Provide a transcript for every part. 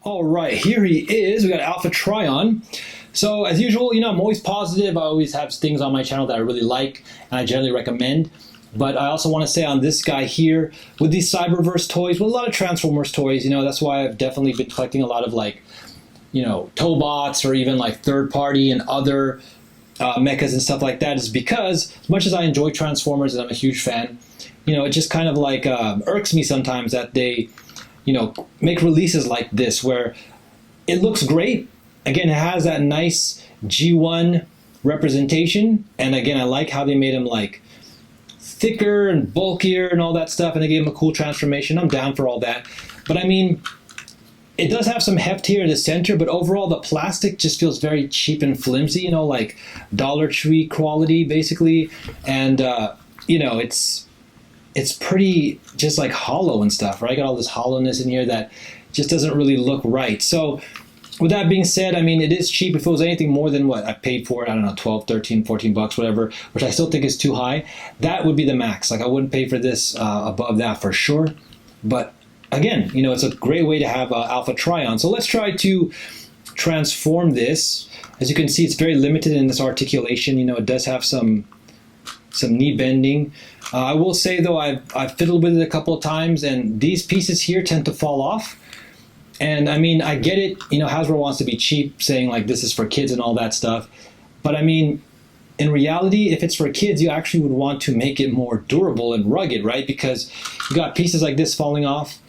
All right, here he is. We got Alpha Trion. So as usual, I'm always positive. I always have things on my channel that I really like and I generally recommend. But I also want to say on this guy here, with these cyberverse toys, with a lot of Transformers toys, that's why I've definitely been collecting a lot of Tobots or even like third party and other mechas and stuff like that, is because as much as I enjoy Transformers and I'm a huge fan, it just kind of like irks me sometimes that they make releases like this where it looks great. Again, it has that nice G1 representation, and again, I like how they made him like thicker and bulkier and all that stuff, and they gave him a cool transformation. I'm down for all that. But I mean, it does have some heft here in the center, but overall the plastic just feels very cheap and flimsy, like Dollar Tree quality basically. And it's pretty just like hollow and stuff, right? Got all this hollowness in here that just doesn't really look right. So with that being said, I mean, it is cheap. If it was anything more than what I paid for it, I don't know, 12, 13, 14 bucks, whatever, which I still think is too high, that would be the max. Like I wouldn't pay for this above that for sure. But again, it's a great way to have Alpha Trion. So let's try to transform this. As you can see, it's very limited in this articulation. It does have some knee bending. I will say though, I've fiddled with it a couple of times, and these pieces here tend to fall off. And I mean, I get it, Hasbro wants to be cheap, saying like this is for kids and all that stuff. But I mean, in reality, if it's for kids, you actually would want to make it more durable and rugged, right? Because you got pieces like this falling off,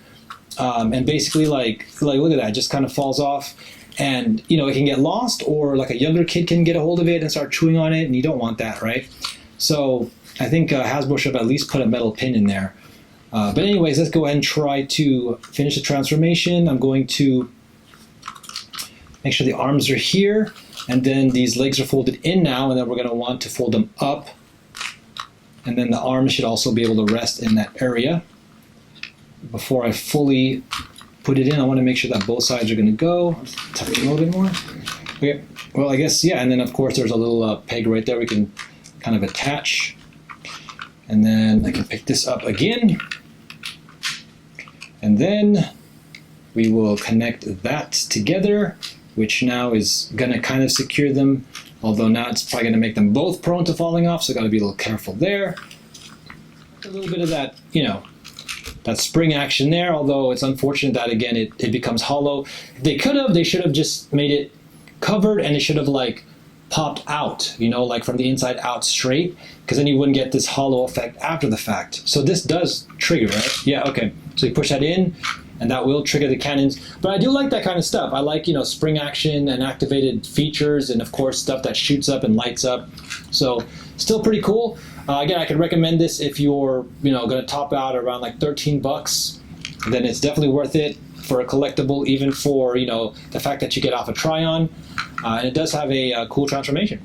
and basically like look at that, it just kind of falls off. And it can get lost, or like a younger kid can get a hold of it and start chewing on it, and you don't want that, right? So I think Hasbro should have at least put a metal pin in there. But anyways, let's go ahead and try to finish the transformation. I'm going to make sure the arms are here, and then these legs are folded in now, and then we're going to want to fold them up. And then the arms should also be able to rest in that area. Before I fully put it in, I want to make sure that both sides are going to go. Tuck it a little bit more. Okay, well, I guess, yeah, and then of course there's a little peg right there we can kind of attach. And then I can pick this up again. And then we will connect that together, which now is going to kind of secure them, although now it's probably going to make them both prone to falling off, so got to be a little careful there. A little bit of that, that spring action there, although it's unfortunate that, again, it becomes hollow. They should have just made it covered, and it should have, like, popped out, like from the inside out straight, because then you wouldn't get this hollow effect after the fact. So this does trigger, right? Yeah, okay. So you push that in, and that will trigger the cannons. But I do like that kind of stuff. I like, spring action and activated features, and of course stuff that shoots up and lights up. So still pretty cool. Again, I could recommend this if you're, going to top out around like 13 bucks. Then it's definitely worth it for a collectible, even for, the fact that you get off a Trion. And it does have a cool transformation,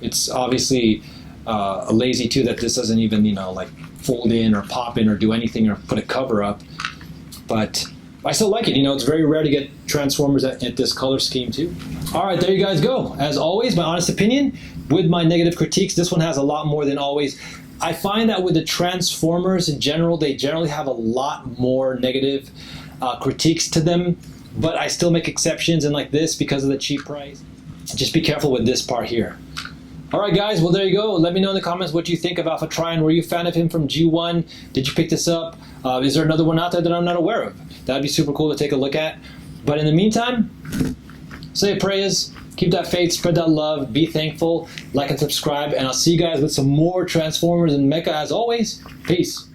It's obviously lazy too that this doesn't even, like fold in or pop in or do anything or put a cover up. But I still like it, it's very rare to get Transformers at this color scheme too. All right, there you guys go. As always, my honest opinion, with my negative critiques, this one has a lot more than always. I find that with the Transformers in general, they generally have a lot more negative critiques to them, but I still make exceptions, and like this, because of the cheap price. Just be careful with this part here. All right, guys, well, there you go. Let me know in the comments what you think of Alpha Trion. Were you a fan of him from G1? Did you pick this up? Is there another one out there that I'm not aware of? That'd be super cool to take a look at. But in the meantime, say prayers, keep that faith, spread that love, be thankful, like and subscribe, and I'll see you guys with some more Transformers and Mecha as always. Peace.